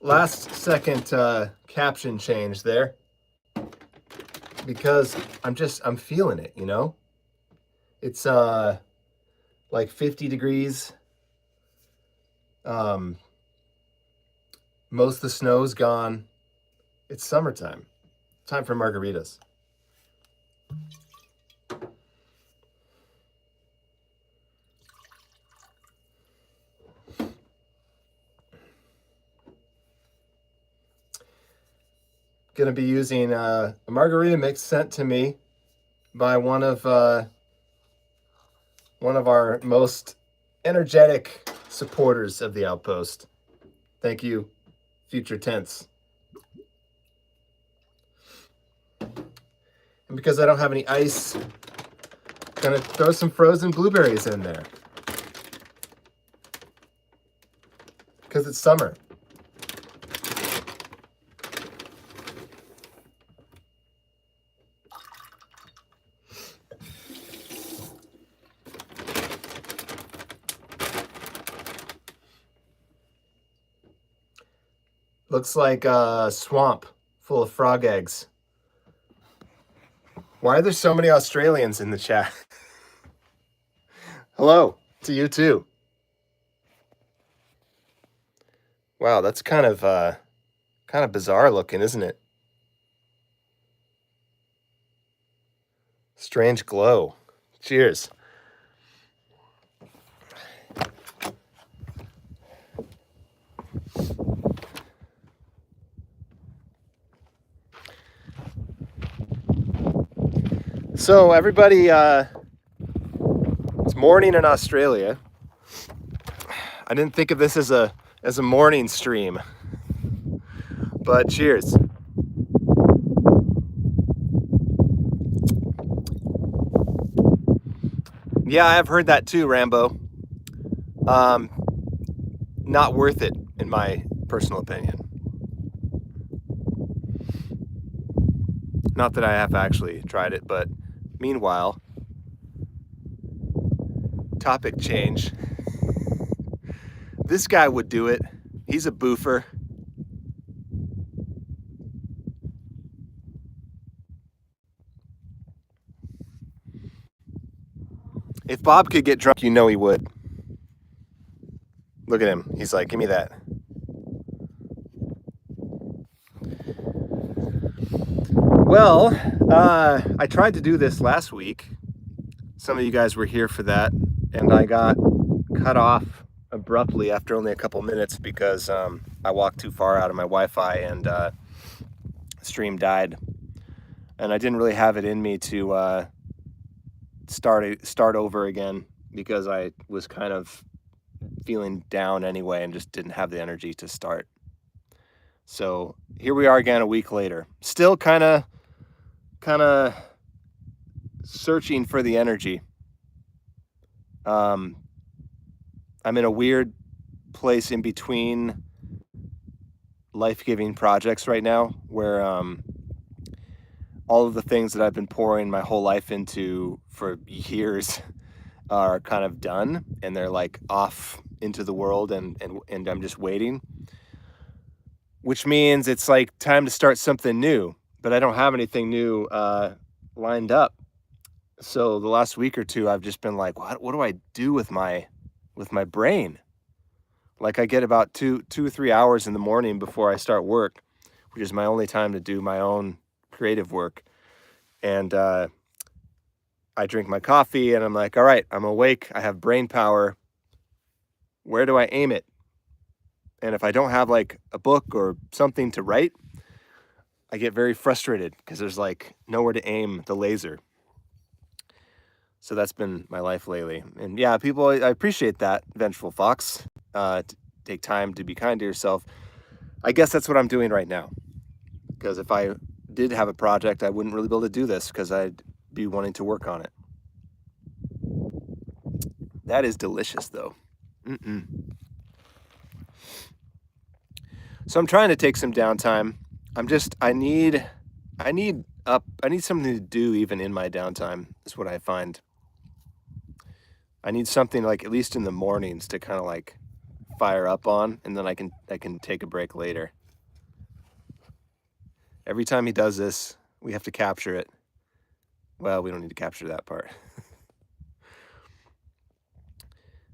Last second caption change there, because I'm feeling it, you know? It's like 50 degrees. Most of the snow's gone. It's summertime. Time for margaritas. Gonna be using a margarita mix sent to me by one of our most energetic supporters of the Outpost. Thank you, future tense. And because I don't have any ice, gonna throw some frozen blueberries in there. Because it's summer. Looks like a swamp full of frog eggs. Why are there so many Australians in the chat? Hello to you too. Wow, that's kind of bizarre looking, isn't it? Strange glow. Cheers. So everybody, it's morning in Australia. I didn't think of this as a morning stream, but cheers. Yeah, I've heard that too, Rambo. Not worth it, in my personal opinion. Not that I have actually tried it, but meanwhile, topic change. This guy would do it. He's a boofer. If Bob could get drunk, you know he would. Look at him. He's like, give me that. Well, I tried to do this last week. Some of you guys were here for that, and I got cut off abruptly after only a couple minutes because I walked too far out of my Wi-Fi and stream died. And I didn't really have it in me to start over again because I was kind of feeling down anyway and just didn't have the energy to start. So here we are again a week later, still kind of searching for the energy. I'm in a weird place in between life-giving projects right now where all of the things that I've been pouring my whole life into for years are kind of done, and they're like off into the world, and I'm just waiting, which means it's like time to start something new, but I don't have anything new lined up. So the last week or two, I've just been like, what do I do with my brain? Like I get about 2 or 3 hours in the morning before I start work, which is my only time to do my own creative work. And I drink my coffee and I'm like, all right, I'm awake. I have brain power. Where do I aim it? And if I don't have like a book or something to write, I get very frustrated because there's like nowhere to aim the laser. So that's been my life lately. And yeah, people, I appreciate that, Vengeful Fox. Take time to be kind to yourself. I guess that's what I'm doing right now. Because if I did have a project, I wouldn't really be able to do this because I'd be wanting to work on it. That is delicious, though. So I'm trying to take some downtime. I need something to do even in my downtime, is what I find. I need something like at least in the mornings to kind of like fire up on, and then I can take a break later. Every time he does this, we have to capture it. Well, we don't need to capture that part.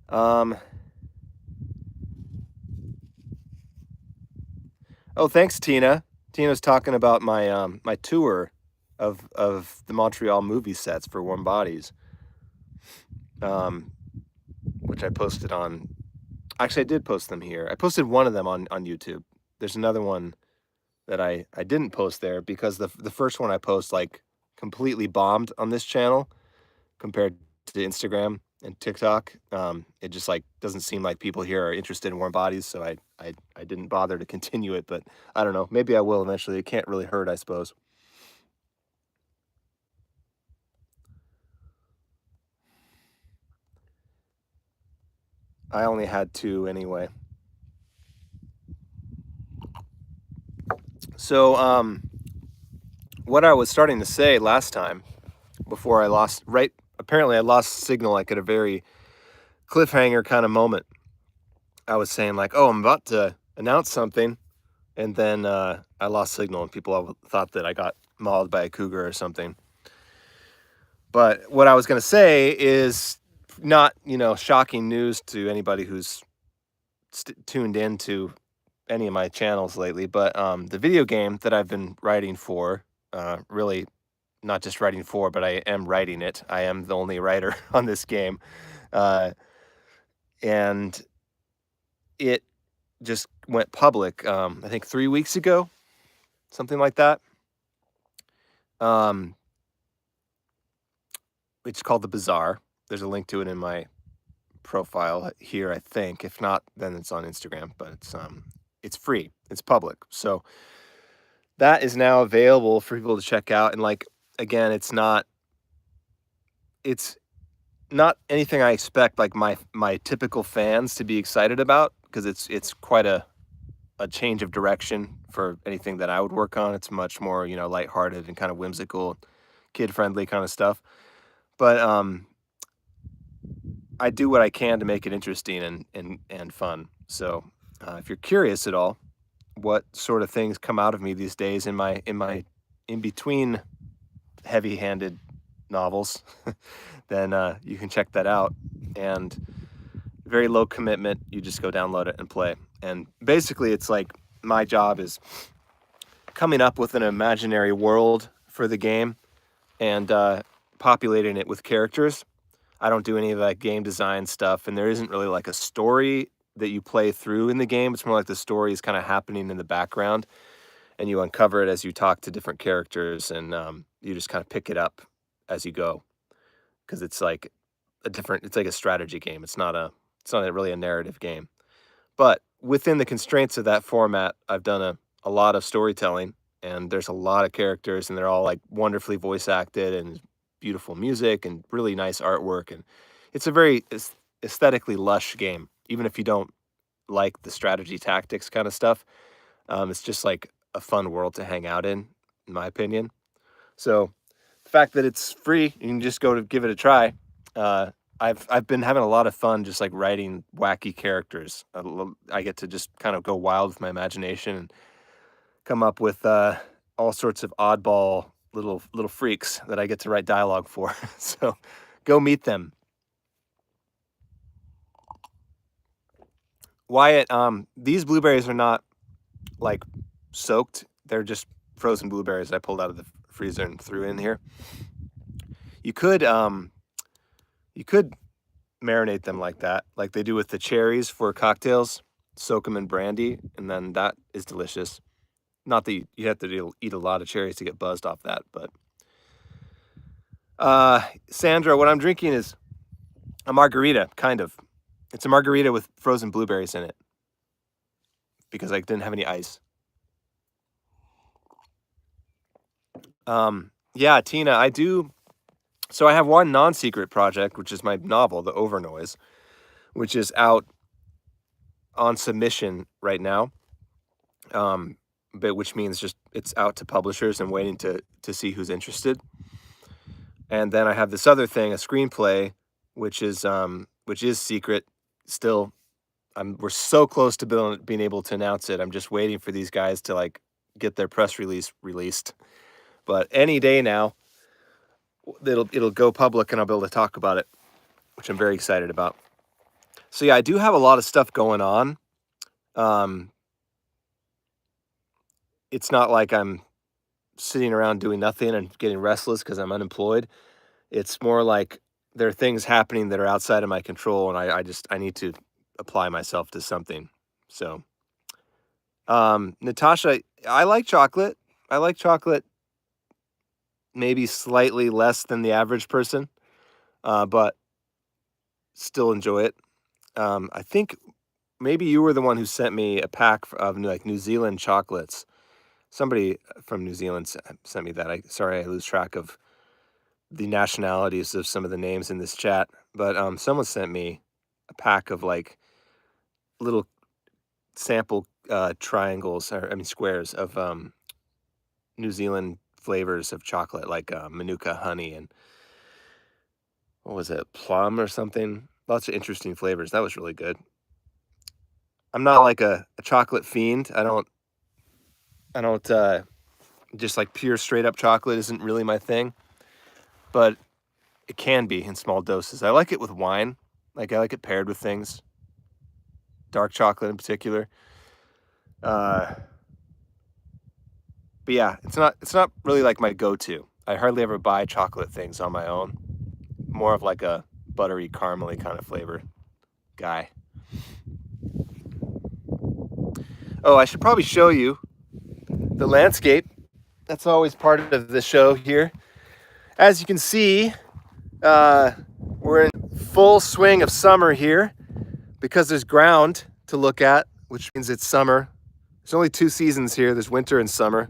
Um, oh, thanks, Tina. Tina's talking about my tour of the Montreal movie sets for Warm Bodies, um, which I posted on. Actually, I did post them here. I posted one of them on YouTube. There's another one that I didn't post there because the first one I post like completely bombed on this channel compared to Instagram and TikTok. It just like doesn't seem like people here are interested in Warm Bodies, so I didn't bother to continue it. But I don't know. Maybe I will eventually. It can't really hurt, I suppose. I only had two anyway. So what I was starting to say last time before I lost apparently I lost signal like at a very cliffhanger kind of moment. I was saying like, "Oh, I'm about to announce something," and then I lost signal, and people thought that I got mauled by a cougar or something. But what I was going to say is not, shocking news to anybody who's tuned into any of my channels lately. But the video game that I've been writing for, really not just writing for, but I am writing it. I am the only writer on this game, uh, and it just went public. I think 3 weeks ago, something like that. Um, it's called The Bazaar. There's a link to it in my profile here, I think. If not, then it's on Instagram. But it's free. It's public. So that is now available for people to check out. And like again, it's not anything I expect like my typical fans to be excited about, because it's quite a change of direction for anything that I would work on. It's much more, lighthearted and kind of whimsical, kid-friendly kind of stuff. But I do what I can to make it interesting and fun. So if you're curious at all, what sort of things come out of me these days in my in between heavy-handed novels, then you can check that out. And very low commitment. You just go download it and play. And basically, it's like my job is coming up with an imaginary world for the game and populating it with characters. I don't do any of that game design stuff, and there isn't really like a story that you play through in the game. It's more like the story is kind of happening in the background, and you uncover it as you talk to different characters, and you just kind of pick it up as you go, because it's like it's like a strategy game. It's not really a narrative game. But within the constraints of that format, I've done a lot of storytelling, and there's a lot of characters, and they're all like wonderfully voice acted and beautiful music and really nice artwork. And it's a very aesthetically lush game, even if you don't like the strategy tactics kind of stuff. It's just like a fun world to hang out in my opinion. So the fact that it's free, you can just go to give it a try. I've been having a lot of fun just like writing wacky characters. I get to just kind of go wild with my imagination and come up with all sorts of oddball little freaks that I get to write dialogue for. So go meet them. Wyatt, these blueberries are not like soaked. They're just frozen blueberries I pulled out of the freezer and threw in here. You could marinate them like that, like they do with the cherries for cocktails. Soak them in brandy, and then that is delicious. Not that you have to eat a lot of cherries to get buzzed off that, but Sandra, what I'm drinking is a margarita, kind of. It's a margarita with frozen blueberries in it because I didn't have any ice. Yeah, Tina, I do. So I have one non-secret project, which is my novel, The Overnoise, which is out on submission right now. But which means just it's out to publishers and waiting to see who's interested. And then I have this other thing, a screenplay, which is secret still. we're so close to being able to announce it. I'm just waiting for these guys to like get their press release released. But any day now, it'll go public and I'll be able to talk about it, which I'm very excited about. So yeah, I do have a lot of stuff going on. It's not like I'm sitting around doing nothing and getting restless because I'm unemployed. It's more like there are things happening that are outside of my control, and I need to apply myself to something. So, Natasha, I like chocolate. I like chocolate maybe slightly less than the average person, but still enjoy it. I think maybe you were the one who sent me a pack of like New Zealand chocolates. Somebody from New Zealand sent me that. Sorry, I lose track of the nationalities of some of the names in this chat, but someone sent me a pack of like little sample triangles, or I mean squares of New Zealand flavors of chocolate, like Manuka honey and what was it, plum or something. Lots of interesting flavors. That was really good. I'm not like a chocolate fiend. I don't just like pure straight up chocolate isn't really my thing, but it can be in small doses. I like it with wine. Like I like it paired with things. Dark chocolate in particular. But yeah, it's not really like my go-to. I hardly ever buy chocolate things on my own. More of like a buttery, caramely kind of flavor guy. Oh, I should probably show you the landscape. That's always part of the show here. As you can see, we're in full swing of summer here because there's ground to look at, which means it's summer. There's only 2 seasons here. There's winter and summer.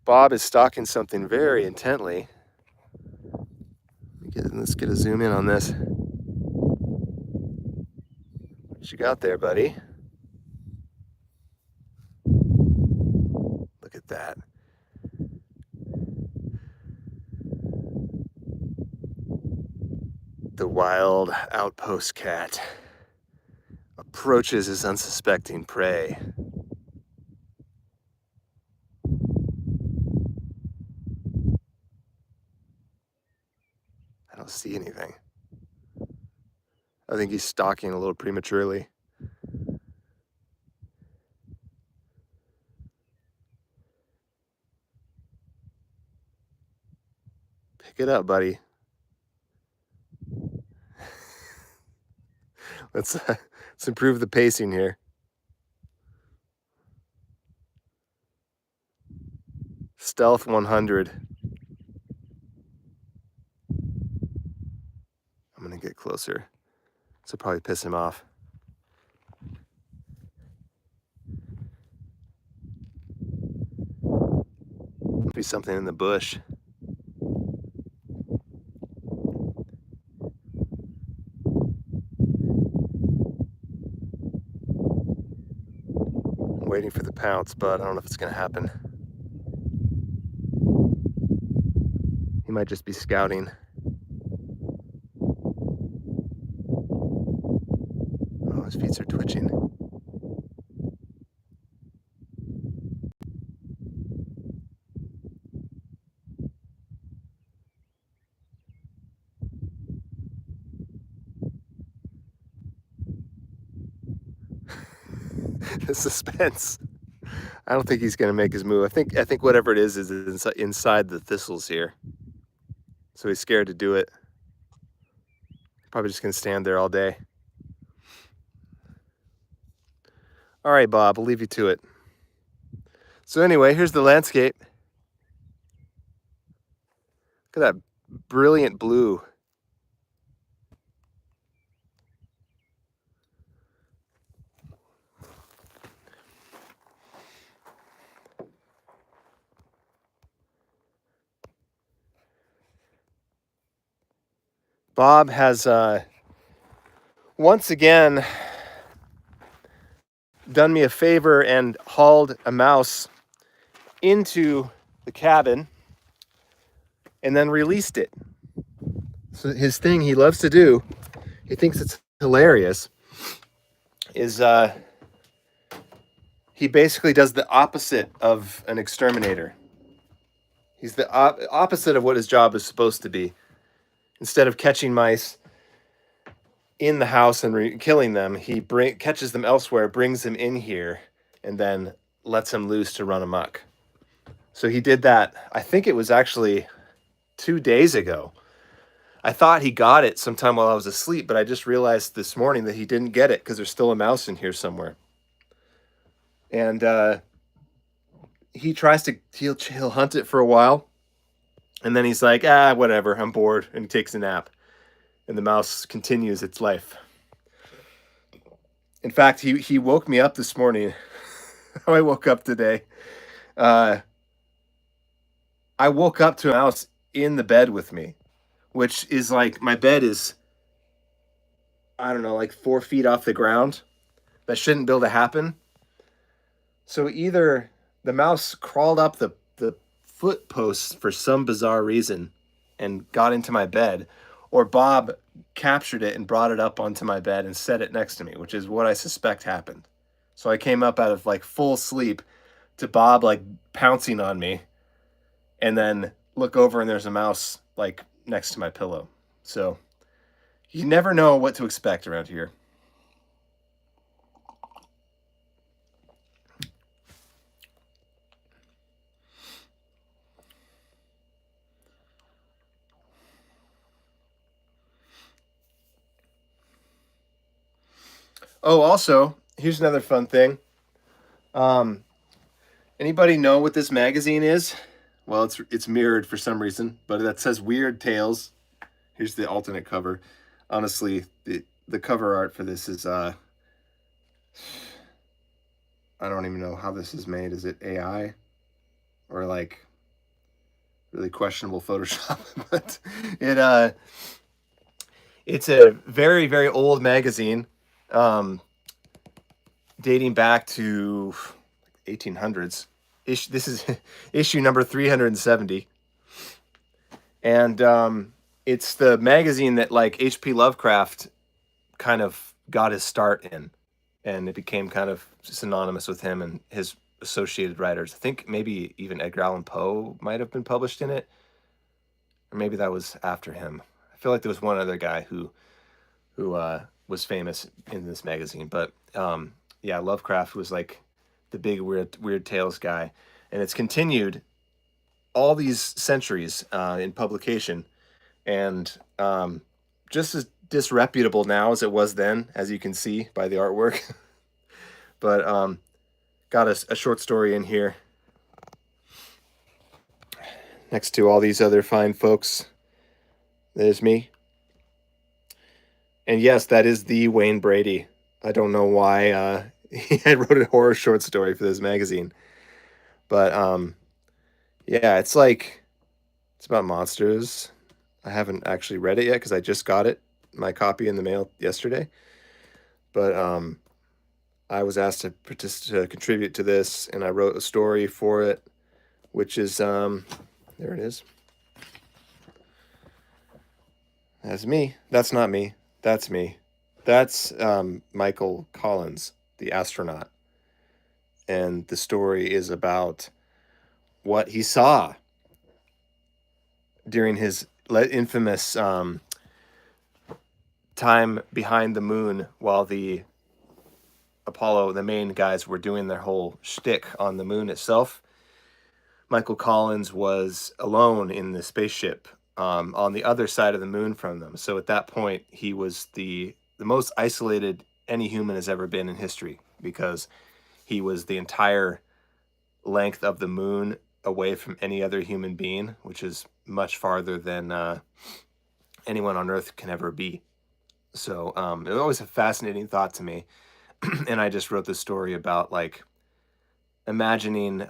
Bob is stalking something very intently. Let's get a zoom in on this. What you got there, buddy? Look at that. The wild outpost cat approaches his unsuspecting prey. I don't see anything. I think he's stalking a little prematurely. Pick it up, buddy. Let's improve the pacing here. Stealth 100. I'm gonna get closer. This will probably piss him off. Must be something in the bush. I'm waiting for the pounce, but I don't know if it's gonna happen. He might just be scouting. Oh, his feet are twitching. The suspense. I don't think he's gonna make his move. I think whatever it is inside the thistles here. So he's scared to do it. Probably just gonna stand there all day. All right, Bob, we'll leave you to it. So anyway, here's the landscape. Look at that brilliant blue. Bob has once again done me a favor and hauled a mouse into the cabin and then released it. So his thing he loves to do, he thinks it's hilarious, is he basically does the opposite of an exterminator. He's the opposite of what his job is supposed to be. Instead of catching mice in the house and killing them, he catches them elsewhere, brings them in here, and then lets them loose to run amok. So he did that. I think it was actually 2 days ago. I thought he got it sometime while I was asleep, but I just realized this morning that he didn't get it because there's still a mouse in here somewhere. And he tries to he'll hunt it for a while, and then he's like, whatever, I'm bored, and he takes a nap, and the mouse continues its life. In fact, he woke me up this morning. How I woke up today. I woke up to a mouse in the bed with me, which is like, my bed is, I don't know, like 4 feet off the ground. That shouldn't be able to happen. So either the mouse crawled up the foot posts for some bizarre reason and got into my bed, or Bob captured it and brought it up onto my bed and set it next to me, which is what I suspect happened. So I came up out of like full sleep to Bob like pouncing on me, and then look over and there's a mouse like next to my pillow. So you never know what to expect around here. Oh, also, here's another fun thing. Anybody know what this magazine is? Well, it's mirrored for some reason, but that says Weird Tales. Here's the alternate cover. Honestly, the cover art for this is I don't even know how this is made. Is it AI or like really questionable Photoshop? But it's a very, very old magazine, dating back to 1800s. This is issue number 370, and it's the magazine that like H.P. Lovecraft kind of got his start in, and it became kind of synonymous with him and his associated writers. I think maybe even Edgar Allan Poe might have been published in it, or maybe that was after him. I feel like there was one other guy who was famous in this magazine, but yeah, Lovecraft was like the big weird tales guy, and it's continued all these centuries in publication, and just as disreputable now as it was then, as you can see by the artwork. But got a short story in here next to all these other fine folks. There's me. And yes, that is the Wayne Brady. I don't know why I wrote a horror short story for this magazine. But yeah, it's about monsters. I haven't actually read it yet because I just got my copy in the mail yesterday. But I was asked to contribute to this, and I wrote a story for it, which is there it is. That's me. That's not me. That's me. That's Michael Collins, the astronaut. And the story is about what he saw during his infamous time behind the moon while the Apollo, the main guys, were doing their whole shtick on the moon itself. Michael Collins was alone in the spaceship on the other side of the moon from them. So at that point, he was the most isolated any human has ever been in history, because he was the entire length of the moon away from any other human being, which is much farther than anyone on Earth can ever be. So it was always a fascinating thought to me. And I just wrote this story about like imagining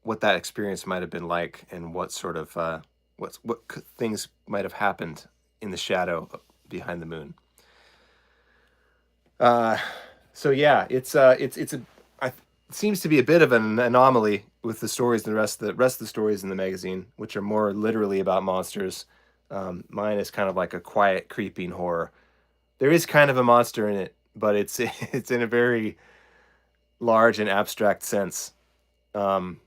what that experience might have been like, and what sort of what things might have happened in the shadow behind the moon. So yeah, it seems to be a bit of an anomaly with the stories and the rest of the stories in the magazine, which are more literally about monsters. Mine is kind of like a quiet, creeping horror. There is kind of a monster in it, but it's it's in a very large and abstract sense. Um,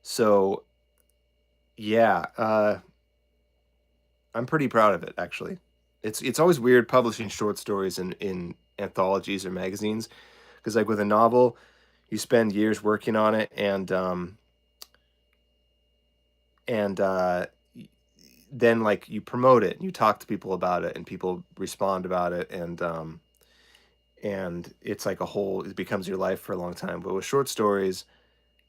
so yeah, I'm pretty proud of it actually. It's always weird publishing short stories in anthologies or magazines because like with a novel, you spend years working on it and then like you promote it, you talk to people about it, and people respond about it, and it's like a whole. It becomes your life for a long time. But with short stories,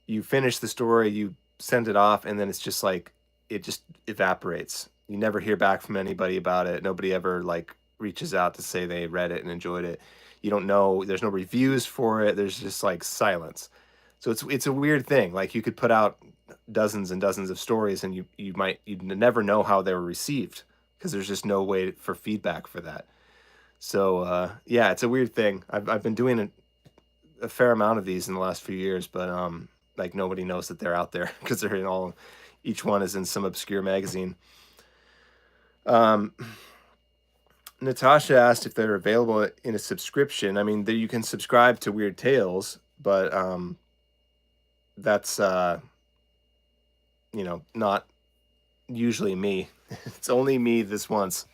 you finish the story, you send it off, and then it's just like it just evaporates. You never hear back from anybody about it. Nobody ever like reaches out to say they read it and enjoyed it. You don't know. There's no reviews for it. There's just like silence. So it's a weird thing. Like you could put out dozens and dozens of stories, and you'd never know how they were received because there's just no way for feedback for that. So yeah, it's a weird thing. I've been doing a fair amount of these in the last few years, but like nobody knows that they're out there because they're in all. Each one is in some obscure magazine. Um, Natasha asked if they're available in a subscription. I mean, you can subscribe to Weird Tales, but that's not usually me. It's only me this once.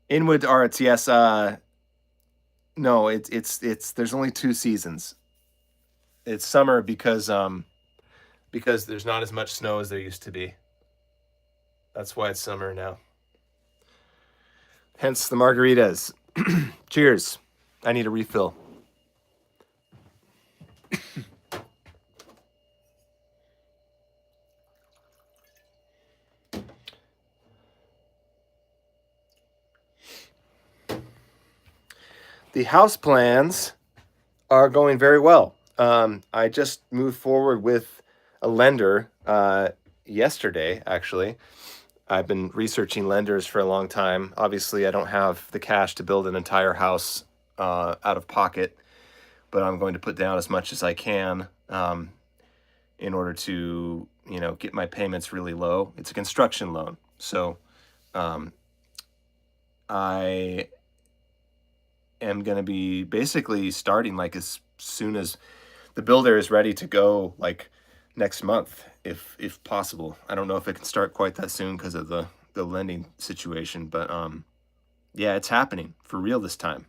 Inwood Arts, yes. No, it's there's only 2 seasons. It's summer because there's not as much snow as there used to be. That's why it's summer now. Hence the margaritas. Cheers. I need a refill. The house plans are going very well. I just moved forward with a lender yesterday, actually. I've been researching lenders for a long time. Obviously, I don't have the cash to build an entire house out of pocket, but I'm going to put down as much as I can in order to, get my payments really low. It's a construction loan, so I am going to be basically starting like as soon as the builder is ready to go, like next month, if possible. I don't know if it can start quite that soon because of the lending situation, but yeah, it's happening for real this time.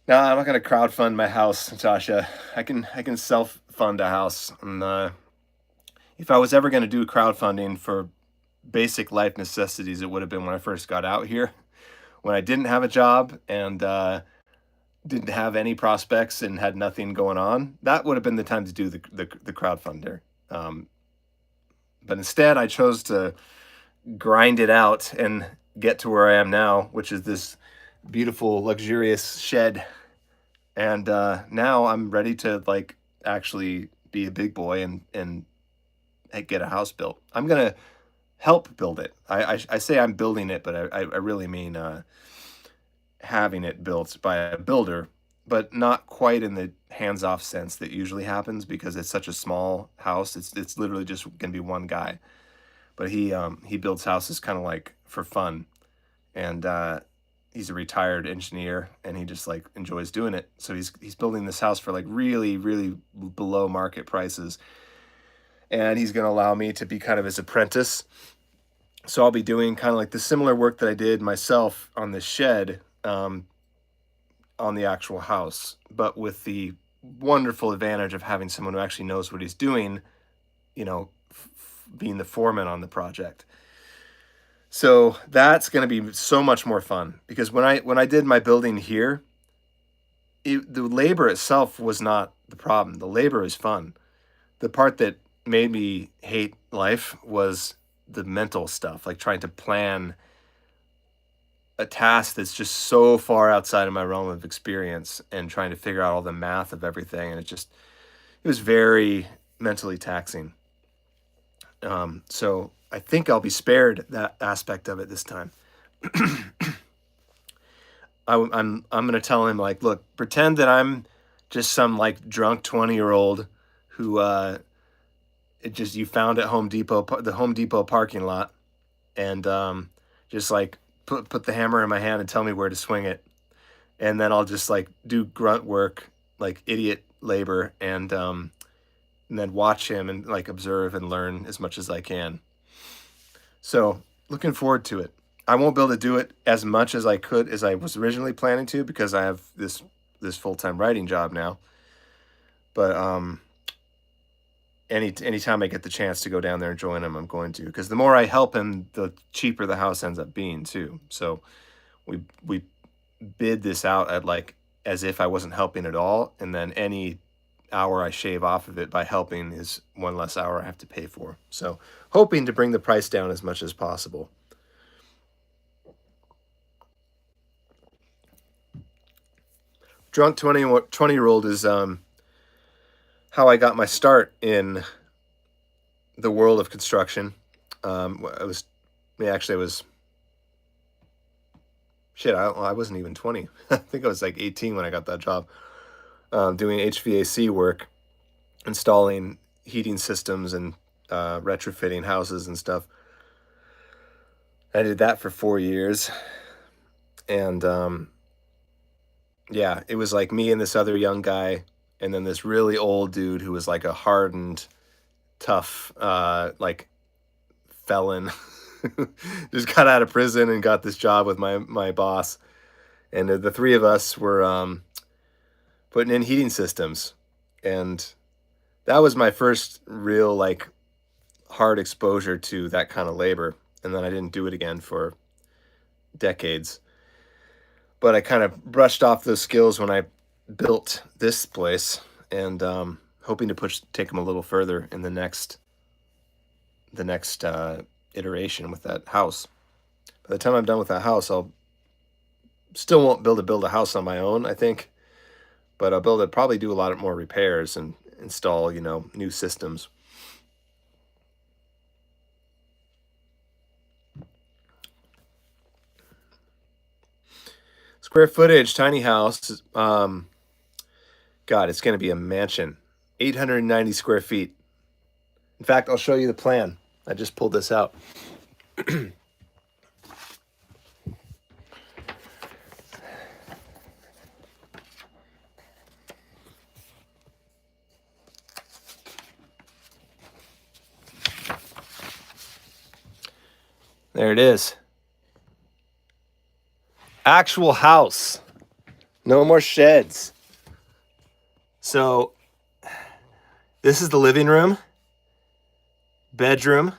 No, I'm not going to crowdfund my house, Natasha. I can self fund a house. And if I was ever going to do crowdfunding for basic life necessities, it would have been when I first got out here, when I didn't have a job and didn't have any prospects and had nothing going on. That would have been the time to do the crowdfunder. But instead, I chose to grind it out and get to where I am now, which is this beautiful, luxurious shed. And now I'm ready to like actually be a big boy and get a house built. I'm gonna help build it. I say I'm building it, but I really mean having it built by a builder, but not quite in the hands-off sense that usually happens because it's such a small house. It's literally just gonna be one guy, but he builds houses kind of like for fun, and he's a retired engineer and he just like enjoys doing it. So he's building this house for like really really below market prices, and he's gonna allow me to be kind of his apprentice. So I'll be doing kind of like the similar work that I did myself on this shed, on the actual house, but with the wonderful advantage of having someone who actually knows what he's doing, being the foreman on the project. So that's going to be so much more fun because when I did my building here, the labor itself was not the problem. The labor is fun. The part that made me hate life was the mental stuff, like trying to plan a task that's just so far outside of my realm of experience and trying to figure out all the math of everything. And it was very mentally taxing. So I think I'll be spared that aspect of it this time. I'm going to tell him like, look, pretend that I'm just some like drunk 20-year-old who it just you found at Home Depot, the Home Depot parking lot, and just like put the hammer in my hand and tell me where to swing it, and then I'll just like do grunt work, like idiot labor, and then watch him and like observe and learn as much as I can. So looking forward to it. I won't be able to do it as much as I could as I was originally planning to because I have this full-time writing job now. But anytime I get the chance to go down there and join him, I'm going to, because the more I help him, the cheaper the house ends up being too. So we bid this out at like as if I wasn't helping at all, and then any hour I shave off of it by helping is one less hour I have to pay for. So hoping to bring the price down as much as possible. Drunk 20-year-old is how I got my start in the world of construction. I was shit. I wasn't even 20. I think I was like 18 when I got that job, doing HVAC work, installing heating systems and retrofitting houses and stuff. I did that for 4 years, and yeah, it was like me and this other young guy, and then this really old dude who was like a hardened, tough, like felon, just got out of prison and got this job with my boss, and the three of us were putting in heating systems, and that was my first real like hard exposure to that kind of labor, and then I didn't do it again for decades. But I kind of brushed off those skills when I built this place, and hoping to take them a little further in the next iteration with that house. By the time I'm done with that house, I'll still won't be able to build a house on my own, I think, but I'll be able to probably do a lot more repairs and install, new systems. Square footage, tiny house. God, it's going to be a mansion. 890 square feet. In fact, I'll show you the plan. I just pulled this out. There it is. Actual house. No more sheds. So this is the living room, bedroom,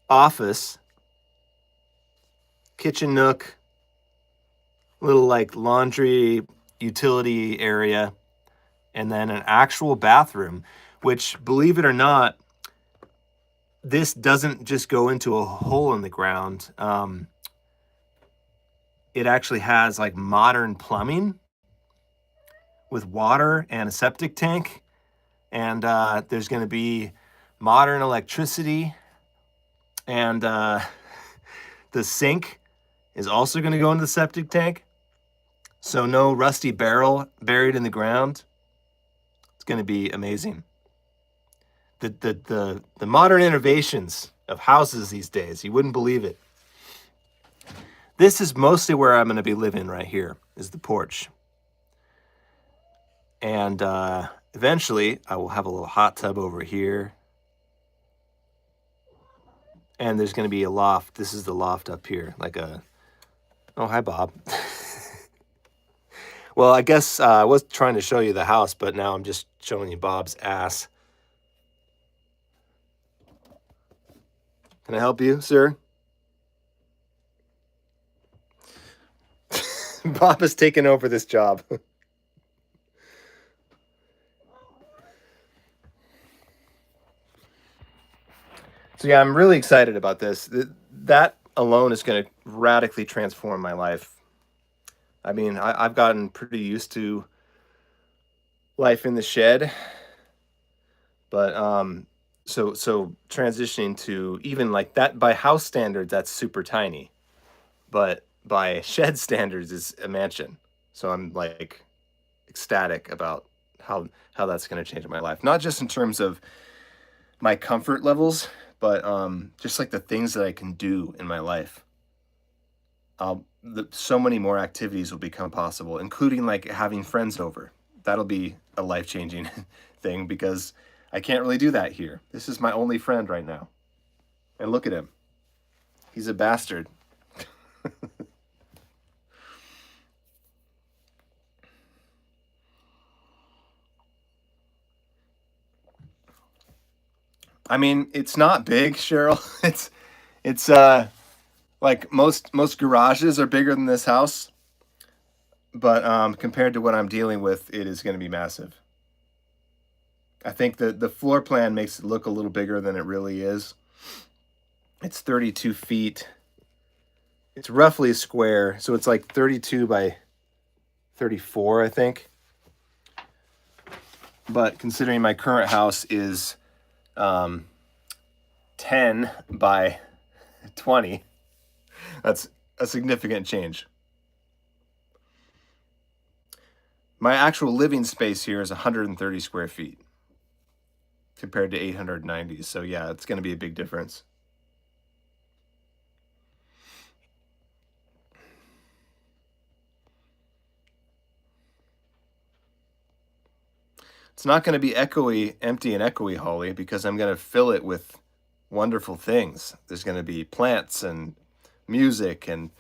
office, kitchen nook, little like laundry utility area, and then an actual bathroom, which, believe it or not, this doesn't just go into a hole in the ground. It actually has like modern plumbing with water and a septic tank, and there's going to be modern electricity, and the sink is also going to go into the septic tank, so no rusty barrel buried in the ground. It's going to be amazing. The modern innovations of houses these days, you wouldn't believe it. This is mostly where I'm going to be living right here, is the porch. And eventually, I will have a little hot tub over here. And there's going to be a loft. This is the loft up here, oh, hi, Bob. Well, I guess I was trying to show you the house, but now I'm just showing you Bob's ass. Can I help you, sir? Bob has taken over this job. So yeah, I'm really excited about this. That alone is going to radically transform my life. I mean, I've gotten pretty used to life in the shed, but so transitioning to even like that, by house standards, that's super tiny, but by shed standards, is a mansion. So I'm like ecstatic about how that's going to change my life, not just in terms of my comfort levels, but just like the things that I can do in my life. So many more activities will become possible, including like having friends over. That'll be a life changing thing because I can't really do that here. This is my only friend right now. And look at him. He's a bastard. I mean, it's not big, Cheryl. It's like most garages are bigger than this house, but compared to what I'm dealing with, it is going to be massive. I think the floor plan makes it look a little bigger than it really is. It's 32 feet. It's roughly a square, so it's like 32 by 34, I think. But considering my current house is 10 by 20, that's a significant change. My actual living space here is 130 square feet compared to 890. So yeah, it's going to be a big difference. It's not going to be echoey, empty and echoey, Holly, because I'm going to fill it with wonderful things. There's going to be plants and music and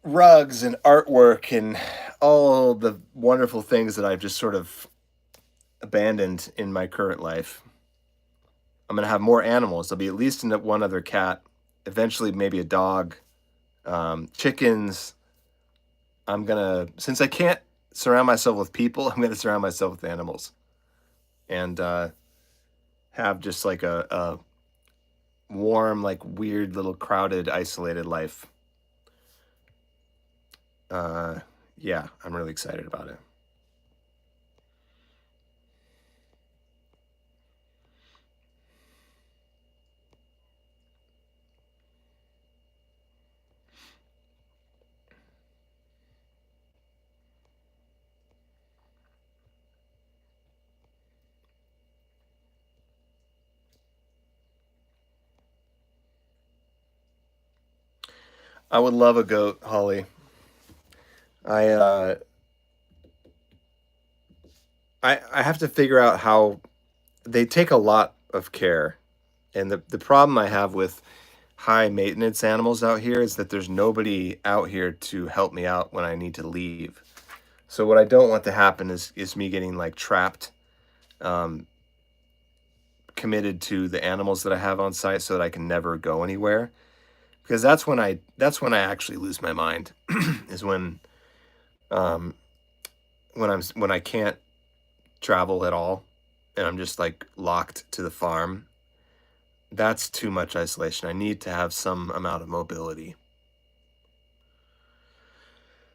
rugs and artwork and all the wonderful things that I've just sort of abandoned in my current life. I'm going to have more animals. There'll be at least one other cat, eventually maybe a dog, chickens. Since I can't surround myself with people, I'm going to surround myself with animals and have just like a warm, like weird little crowded, isolated life. Yeah, I'm really excited about it. I would love a goat, Holly. I uh, I have to figure out how they take a lot of care, and the problem I have with high maintenance animals out here is that there's nobody out here to help me out when I need to leave. So what I don't want to happen is me getting like trapped, um, committed to the animals that I have on site, so that I can never go anywhere. Because that's when I actually lose my mind, is um, when I can't travel at all, and I'm just like locked to the farm. That's too much isolation. I need to have some amount of mobility.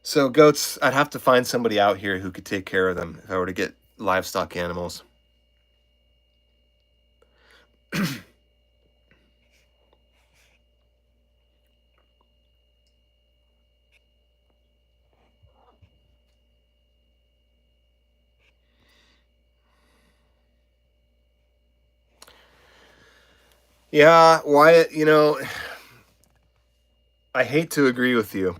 So goats, I'd have to find somebody out here who could take care of them if I were to get livestock animals. Yeah, Wyatt, I hate to agree with you,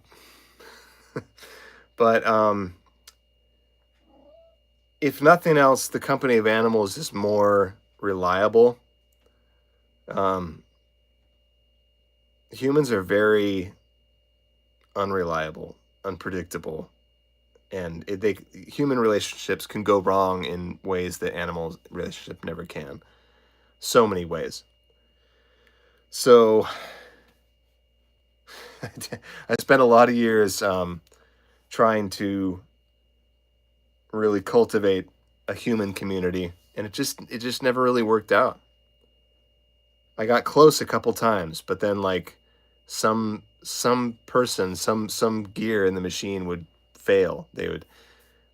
but if nothing else, the company of animals is more reliable. Um, Humans are very unreliable, unpredictable, and human relationships can go wrong in ways that animal relationship never can. So many ways. So I spent a lot of years trying to really cultivate a human community, and it just never really worked out. I got close a couple times, but then like some person, some gear in the machine would fail. They would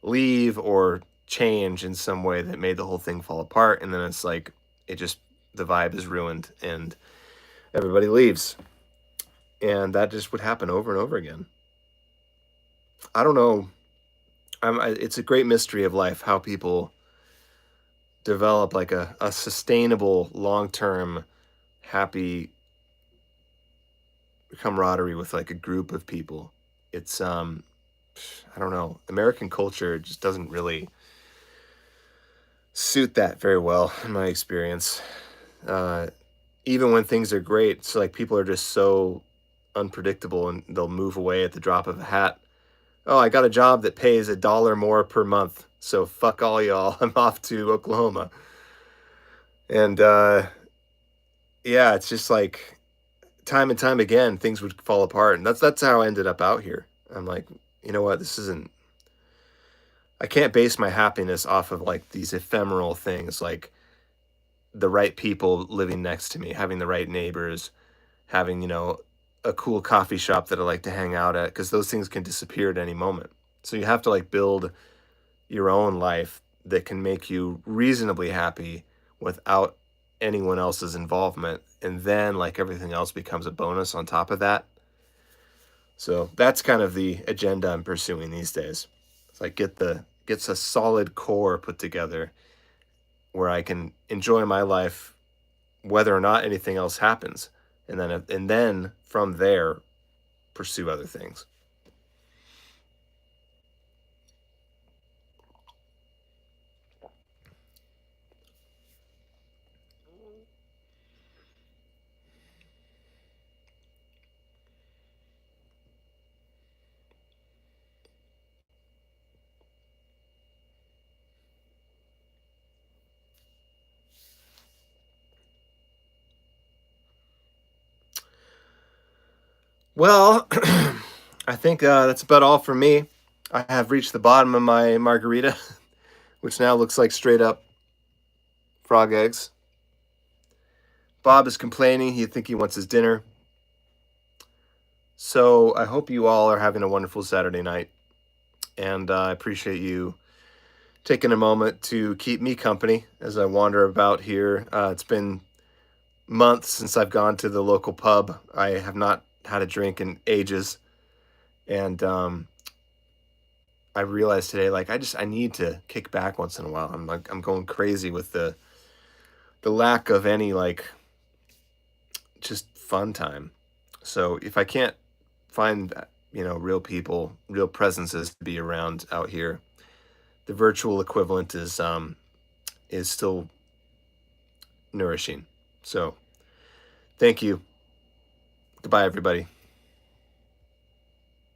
leave or change in some way that made the whole thing fall apart, and then it's like it just the vibe is ruined and everybody leaves. And that just would happen over and over again. I don't know. It's a great mystery of life how people develop like a sustainable, long-term, happy camaraderie with like a group of people. It's I don't know. American culture just doesn't really suit that very well in my experience. Uh, Even when things are great, it's like people are just so unpredictable and they'll move away at the drop of a hat. Oh, I got a job that pays $1 more per month. So fuck all y'all. I'm off to Oklahoma. And yeah, it's just like time and time again, things would fall apart. And that's how I ended up out here. I'm like, you know what? This isn't I can't base my happiness off of like these ephemeral things like the right people living next to me, having the right neighbors, having, a cool coffee shop that I like to hang out at, because those things can disappear at any moment. So you have to like build your own life that can make you reasonably happy without anyone else's involvement. And then like everything else becomes a bonus on top of that. So that's kind of the agenda I'm pursuing these days. It's like gets a solid core put together where I can enjoy my life whether or not anything else happens, and then from there pursue other things. Well, I think that's about all for me. I have reached the bottom of my margarita, which now looks like straight up frog eggs. Bob is complaining. He think he wants his dinner. So I hope you all are having a wonderful Saturday night, and I appreciate you taking a moment to keep me company as I wander about here. It's been months since I've gone to the local pub. I have not had a drink in ages, and I realized today, like I need to kick back once in a while. I'm going crazy with the lack of any like just fun time. So if I can't find real people, real presences to be around out here, the virtual equivalent is still nourishing. So thank you. Goodbye, everybody.